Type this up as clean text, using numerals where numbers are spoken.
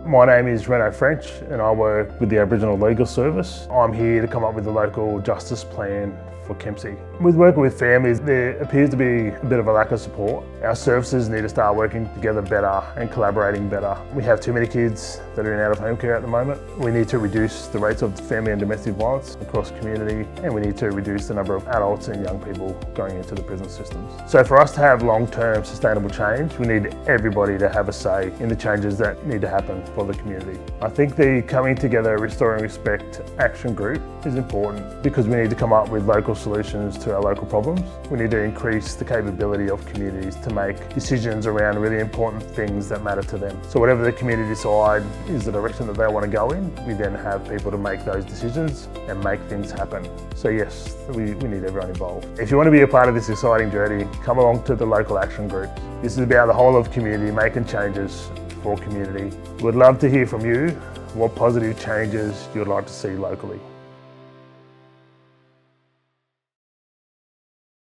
My name is Reno French and I work with the Aboriginal Legal Service. I'm here to come up with a local justice plan for Kempsey. With working with families, there appears to be a bit of a lack of support. Our services need to start working together better and collaborating better. We have too many kids that are in out-of-home care at the moment. We need to reduce the rates of family and domestic violence across the community, and we need to reduce the number of adults and young people going into the prison systems. So for us to have long-term sustainable change, we need everybody to have a say in the changes that need to happen for the community. I think the Coming Together Restoring Respect Action Group is important because we need to come up with local solutions to our local problems. We need to increase the capability of communities to make decisions around really important things that matter to them. So whatever the community decide is the direction that they want to go in, we then have people to make those decisions and make things happen. So yes, we need everyone involved. If you want to be a part of this exciting journey, come along to the local action group. This is about the whole of community making changes for community. We'd love to hear from you what positive changes you'd like to see locally.